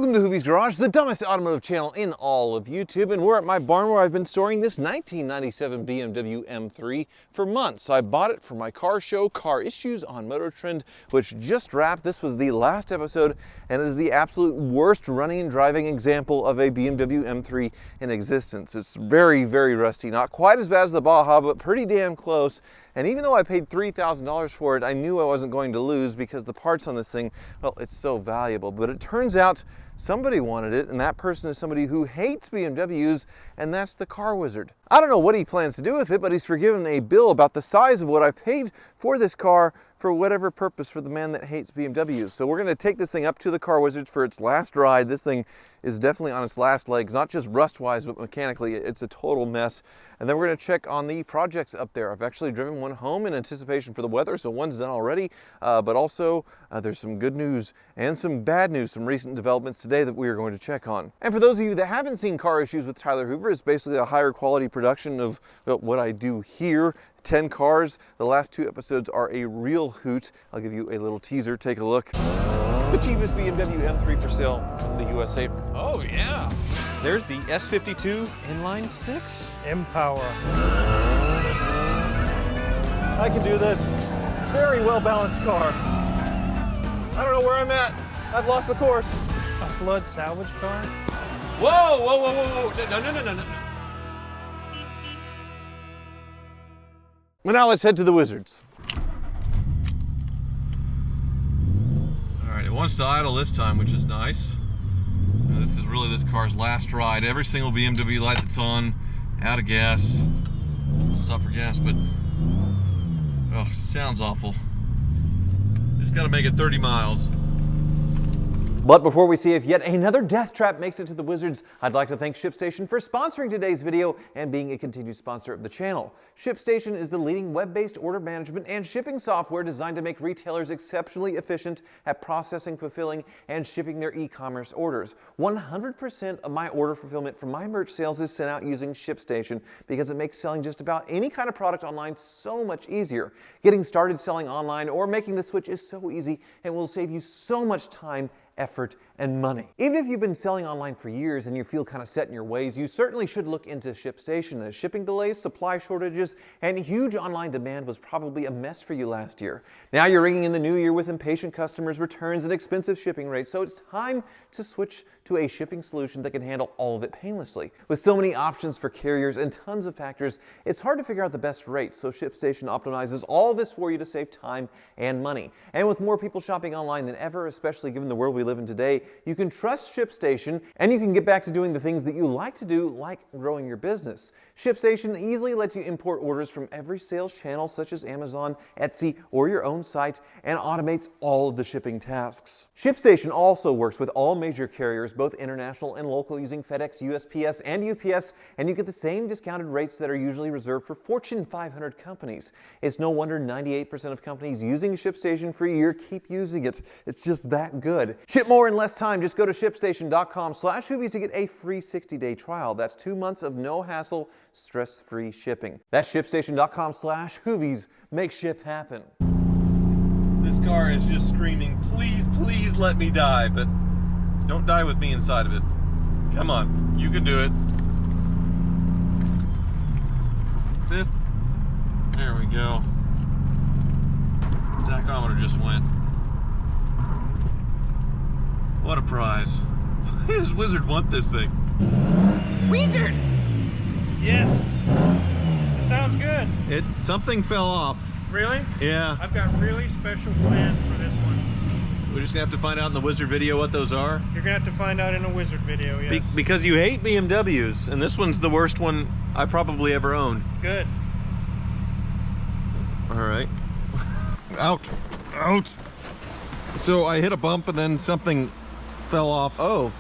Welcome to Hoovie's Garage, the dumbest automotive channel in all of YouTube, and we're at my barn where I've been storing this 1997 BMW M3 for months. I bought it for my car show, Car Issues on Motor Trend, which just wrapped. This was the last episode, and it is the absolute worst running and driving example of a BMW M3 in existence. It's very, very rusty. Not quite as bad as the Baja, but pretty damn close. And even though I paid $3,000 for it, I knew I wasn't going to lose because the parts on this thing, well, it's so valuable. But it turns out somebody wanted it, and that person is somebody who hates BMWs, and that's the Car Wizard. I don't know what he plans to do with it, but he's forgiven a bill about the size of what I paid for this car for whatever purpose for the man that hates BMWs. So we're going to take this thing up to the Car Wizard for its last ride. This thing is definitely on its last legs, not just rust-wise, but mechanically. It's a total mess. And then we're going to check on the projects up there. I've actually driven one home in anticipation for the weather, so one's done already. But also, there's some good news and some bad news, some recent developments today that we are going to check on. And for those of you that haven't seen Car Issues with Tyler Hoover, it's basically a higher quality production of what I do here. 10 cars. The last 2 episodes are a real hoot. I'll give you a little teaser. Take a look. The cheapest BMW M3 for sale in the USA. Oh yeah. There's the S52 inline 6. M-Power. I can do this. Very well balanced car. I don't know where I'm at. I've lost the course. A flood salvage car? Whoa, whoa, whoa, whoa, whoa. No. Well, now let's head to the Wizards. All right, it wants to idle this time, which is nice. This is really this car's last ride. Every single BMW light that's on, out of gas. Stop for gas, but oh, sounds awful. Just gotta make it 30 miles. But before we see if yet another death trap makes it to the Wizards, I'd like to thank ShipStation for sponsoring today's video and being a continued sponsor of the channel. ShipStation is the leading web-based order management and shipping software designed to make retailers exceptionally efficient at processing, fulfilling, and shipping their e-commerce orders. 100% of my order fulfillment from my merch sales is sent out using ShipStation because it makes selling just about any kind of product online so much easier. Getting started selling online or making the switch is so easy and will save you so much time, effort, and money. Even if you've been selling online for years and you feel kind of set in your ways, you certainly should look into ShipStation. As shipping delays, supply shortages, and huge online demand was probably a mess for you last year. Now you're ringing in the new year with impatient customers, returns, and expensive shipping rates, so it's time to switch to a shipping solution that can handle all of it painlessly. With so many options for carriers and tons of factors, it's hard to figure out the best rates, so ShipStation optimizes all of this for you to save time and money. And with more people shopping online than ever, especially given the world we live in today, you can trust ShipStation and you can get back to doing the things that you like to do, like growing your business. ShipStation easily lets you import orders from every sales channel such as Amazon, Etsy, or your own site, and automates all of the shipping tasks. ShipStation also works with all major carriers, both international and local, using FedEx, USPS, and UPS, and you get the same discounted rates that are usually reserved for Fortune 500 companies. It's no wonder 98% of companies using ShipStation for a year keep using it. It's just that good. Ship more in less time. Just go to shipstation.com/Hoovies to get a free 60-day trial. That's 2 months of no hassle, stress-free shipping. That's shipstation.com/Hoovies. Make ship happen. This car is just screaming, please, please let me die, but don't die with me inside of it. Come on, you can do it. 5th. There we go. Tachometer just went. What a prize. Why does Wizard want this thing? Wizard! Yes. It sounds good. Something fell off. Really? Yeah. I've got really special plans for this one. We're just gonna have to find out in the Wizard video what those are. You're gonna have to find out in a Wizard video, yes. Because you hate BMWs, and this one's the worst one I probably ever owned. Good. All right. Out. So I hit a bump and then something fell off. Oh.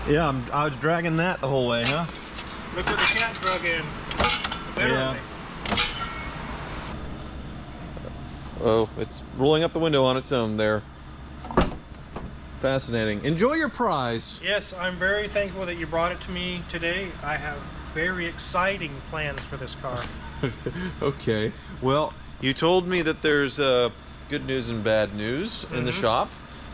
Yeah, I was dragging that the whole way, huh? Look what the cat drug in. Literally. Yeah. Oh, it's rolling up the window on its own there. Fascinating. Enjoy your prize. Yes, I'm very thankful that you brought it to me today. I have very exciting plans for this car. Okay. Well, you told me that there's good news and bad news in the shop.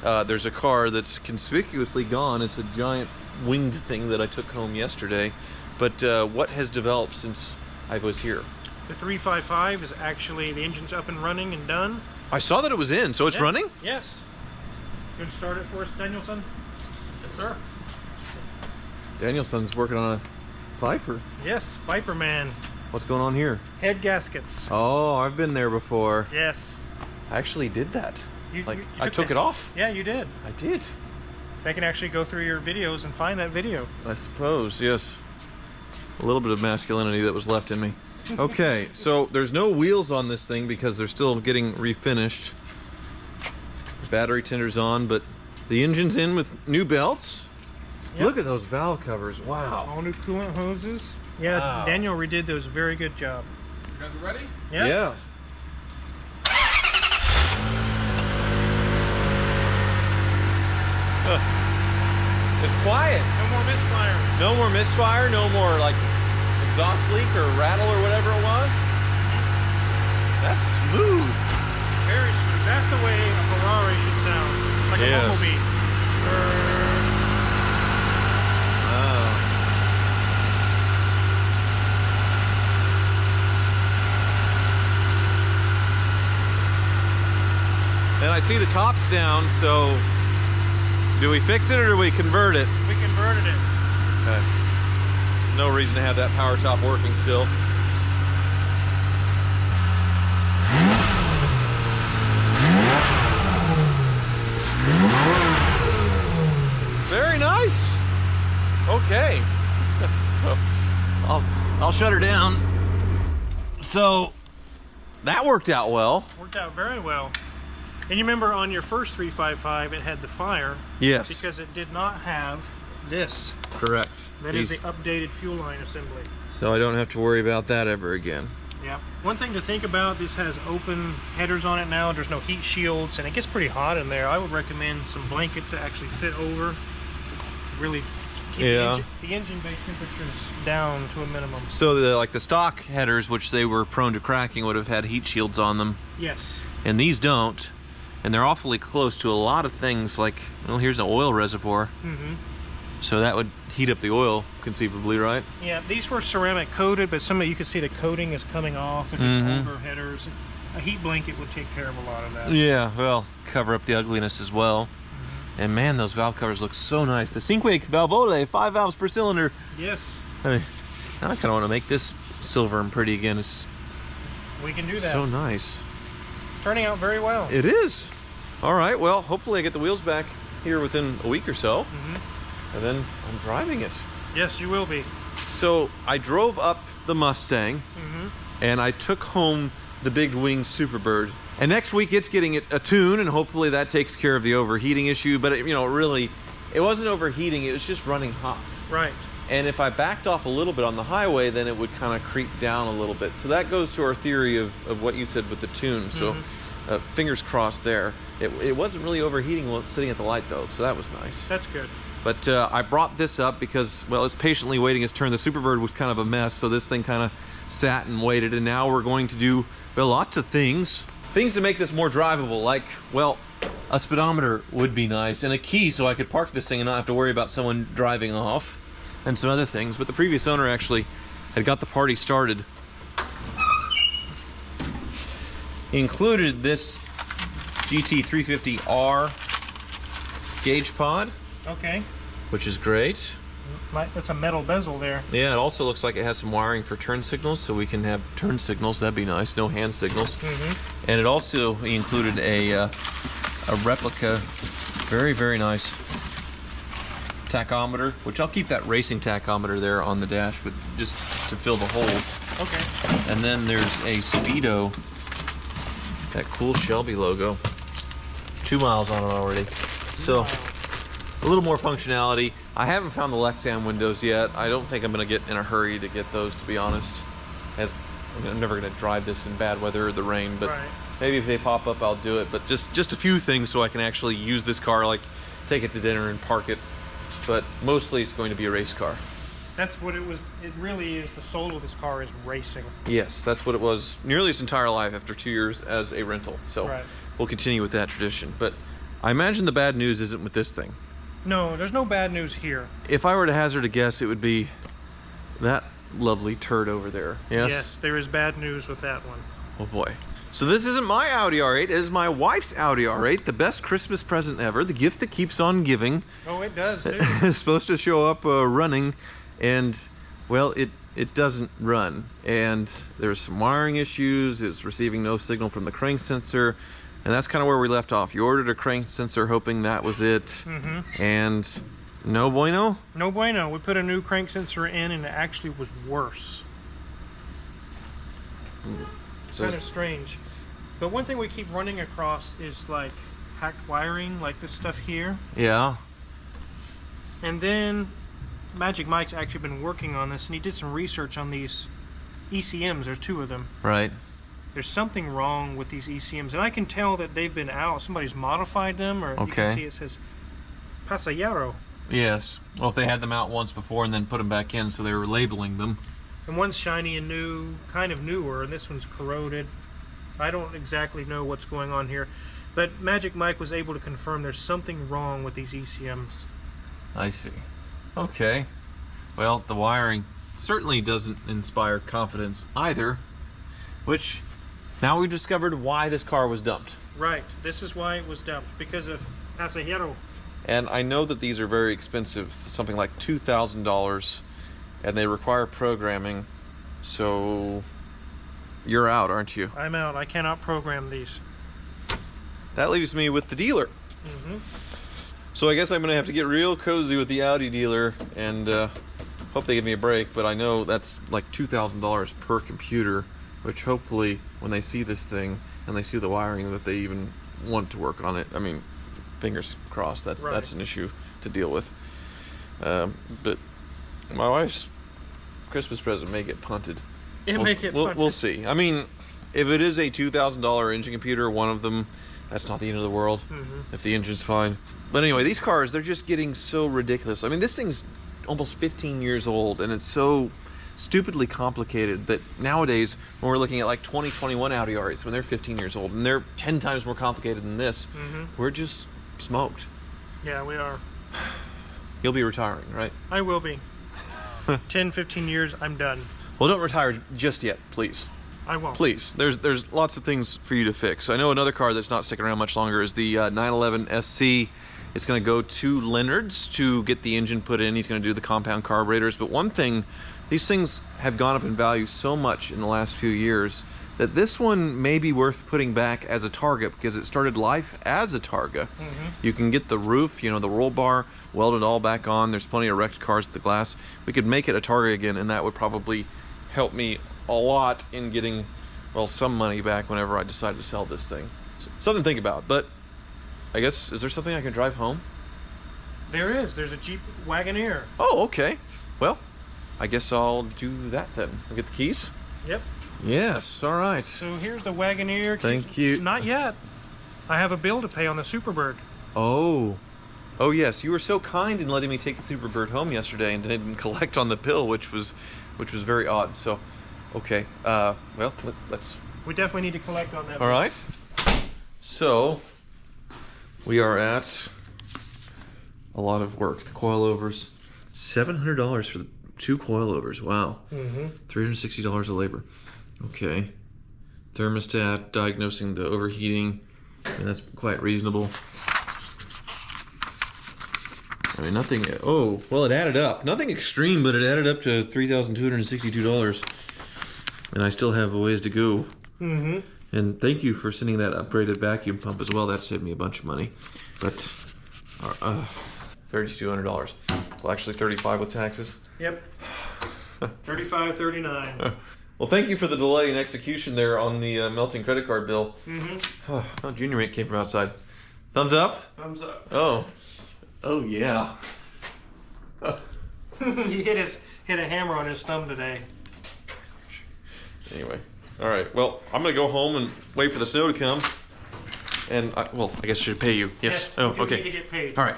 there's a car that's conspicuously gone. It's a giant winged thing that I took home yesterday. But what has developed since I was here? The 355 is actually, the engine's up and running and done. I saw that it was in, so it's running? Yes. You can start it for us, Danielson? Yes, sir. Danielson's working on a Viper. Yes, Viper Man. What's going on here? Head gaskets. Oh, I've been there before. Yes. I actually did that. You I took it off. Yeah, you did. I did. They can actually go through your videos and find that video. I suppose, yes. A little bit of masculinity that was left in me. Okay, so there's no wheels on this thing because they're still getting refinished. Battery tender's on, but the engine's in with new belts. Yep. Look at those valve covers. Wow. All new coolant hoses. Yeah, wow. Daniel redid those. Very good job. You guys are ready? Yep. Yeah. It's quiet. No more misfire. No more misfire, no more like exhaust leak or rattle or whatever it was. That's smooth. Very smooth. That's the way a Ferrari should sound. Like a bumblebee. Wow. And I see the top's down, so do we fix it or do we convert it? We converted it. Okay. No reason to have that power top working still. Very nice. Okay. So I'll shut her down. So that worked out well. Worked out very well. And you remember on your first 355 it had the fire. Yes. Because it did not have this. Correct. That is the updated fuel line assembly. So I don't have to worry about that ever again. Yeah. One thing to think about, this has open headers on it now. There's no heat shields and it gets pretty hot in there. I would recommend some blankets that actually fit over. Really keep the engine bay temperatures down to a minimum. So the stock headers, which they were prone to cracking, would have had heat shields on them. Yes. And these don't. And they're awfully close to a lot of things like, well, here's an oil reservoir. Mm-hmm. So that would heat up the oil, conceivably, right? Yeah, these were ceramic coated, but some of you can see the coating is coming off and just older headers. A heat blanket would take care of a lot of that. Yeah, well, cover up the ugliness as well. And man, those valve covers look so nice. The Cinque Valvole, 5 valves per cylinder. Yes. I mean, now I kind of want to make this silver and pretty again. It's we can do that. so nice. Turning out very well. It is. All right, well, hopefully I get the wheels back here within a week or so. And then I'm driving it. Yes, you will be. So I drove up the Mustang and I took home the big wing Superbird. And next week it's getting it a tune, and hopefully that takes care of the overheating issue. But really, it wasn't overheating, it was just running hot. Right. And if I backed off a little bit on the highway, then it would kind of creep down a little bit. So that goes to our theory of what you said with the tune. So fingers crossed there. It wasn't really overheating while sitting at the light though, so that was nice. That's good. But I brought this up because, well, it's patiently waiting its turn. The Superbird was kind of a mess, so this thing kind of sat and waited. And now we're going to do, well, lots of things. Things to make this more drivable, like, well, a speedometer would be nice, and a key so I could park this thing and not have to worry about someone driving off, and some other things. But the previous owner actually had got the party started. He included this GT350R gauge pod. Okay. Which is great. That's a metal bezel there. Yeah, it also looks like it has some wiring for turn signals, so we can have turn signals. That'd be nice. No hand signals. And it also included a replica, very, very nice tachometer, which I'll keep that racing tachometer there on the dash, but just to fill the holes. Okay. And then there's a Speedo, that cool Shelby logo. 2 miles on it already. So a little more functionality. I haven't found the Lexan windows yet. I don't think I'm going to get in a hurry to get those, to be honest. As I'm never going to drive this in bad weather or the rain, but maybe if they pop up, I'll do it. But just a few things so I can actually use this car, like take it to dinner and park it. But mostly it's going to be a race car. That's what it was. It really is. The soul of this car is racing. Yes, that's what it was nearly its entire life after 2 years as a rental. So we'll continue with that tradition. But I imagine the bad news isn't with this thing. No, there's no bad news here. If I were to hazard a guess, it would be that lovely turd over there. Yes? Yes, there is bad news with that one. Oh boy. So this isn't my Audi R8, it is my wife's Audi R8, the best Christmas present ever, the gift that keeps on giving. Oh, it does, too. It's supposed to show up running, and, well, it doesn't run. And there's some wiring issues, it's receiving no signal from the crank sensor, and that's kind of where we left off. You ordered a crank sensor hoping that was it, and no bueno? No bueno. We put a new crank sensor in, and it actually was worse. So Kind of strange. But one thing we keep running across is like hacked wiring, like this stuff here. yeah. And then Magic Mike's actually been working on this, and he did some research on these ECMs. There's 2 of them. Right. There's something wrong with these ECMs, and I can tell that they've been out. Somebody's modified them, or you can see it says Pasajero. Yes. Well, if they had them out once before and then put them back in, so they were labeling them. And one's shiny and new, kind of newer, and this one's corroded. I don't exactly know what's going on here, but Magic Mike was able to confirm there's something wrong with these ECMs. I see. Okay. Well, the wiring certainly doesn't inspire confidence either, which now we've discovered why this car was dumped. Right. This is why it was dumped, because of Pasajero. And I know that these are very expensive, something like $2,000, and they require programming, so you're out, aren't you? I'm out. I cannot program these. That leaves me with the dealer. So I guess I'm going to have to get real cozy with the Audi dealer and hope they give me a break, but I know that's like $2,000 per computer, which hopefully when they see this thing and they see the wiring that they even want to work on it. I mean, fingers crossed, that's an issue to deal with. But my wife's Christmas present may get punted. We'll see. I mean, if it is a $2,000 engine computer, one of them, that's not the end of the world if the engine's fine. But anyway, these cars, they're just getting so ridiculous. I mean, this thing's almost 15 years old, and it's so stupidly complicated that nowadays, when we're looking at like 2021 Audi R8s, when they're 15 years old, and they're 10 times more complicated than this, we're just smoked. Yeah, we are. You'll be retiring, right? I will be. 10, 15 years, I'm done. Well, don't retire just yet, please. I won't. Please. There's lots of things for you to fix. I know another car that's not sticking around much longer is the 911 SC. It's going to go to Leonard's to get the engine put in. He's going to do the compound carburetors. But one thing, these things have gone up in value so much in the last few years that this one may be worth putting back as a Targa because it started life as a Targa. You can get the roof, you know, the roll bar, weld it all back on. There's plenty of wrecked cars with the glass. We could make it a Targa again, and that would probably help me a lot in getting, well, some money back whenever I decide to sell this thing. So, something to think about. But I guess, is there something I can drive home? There is. There's a Jeep Wagoneer. Oh, okay. Well, I guess I'll do that then. I'll get the keys? Yep. Yes, all right. So here's the Wagoneer. Thank you. Not yet. I have a bill to pay on the Superbird. Oh. Oh, yes. You were so kind in letting me take the Superbird home yesterday and didn't collect on the bill, which was very odd. So, okay. Well, let's... We definitely need to collect on that. All right. So, we are at a lot of work. The coilovers, $700 for the 2 coilovers. Wow. $360 of labor. Okay. Thermostat, diagnosing the overheating. I mean, that's quite reasonable. I mean, nothing... Oh, well, it added up. Nothing extreme, but it added up to $3,262. And I still have a ways to go. And thank you for sending that upgraded vacuum pump as well. That saved me a bunch of money. But $3,200. Well, actually $35 with taxes. Yep. 35, 39. Well, thank you for the delay in execution there on the melting credit card bill. Oh, Junior Mate came from outside. Thumbs up? Thumbs up. Oh. Oh, yeah. He hit a hammer on his thumb today. Anyway. All right. Well, I'm going to go home and wait for the snow to come. And, well, I guess I should pay you. Yes. Oh, you okay. need to get paid. All right.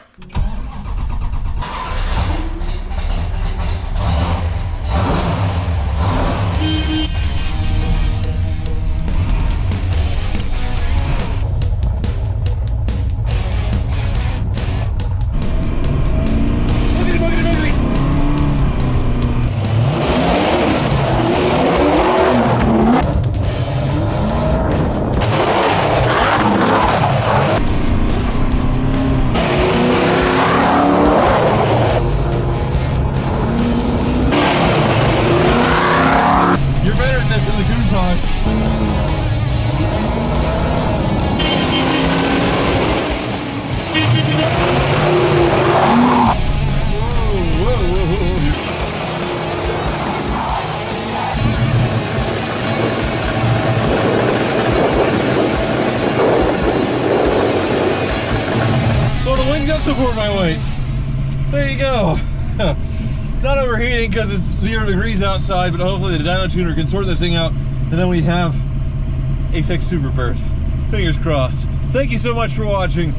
Countach. Well, the wings don't support my weight. There you go. It's not overheating because it's 0 degrees outside, but hopefully the dyno tuner can sort this thing out, and then we have a fixed Superbird. Fingers crossed. Thank you so much for watching.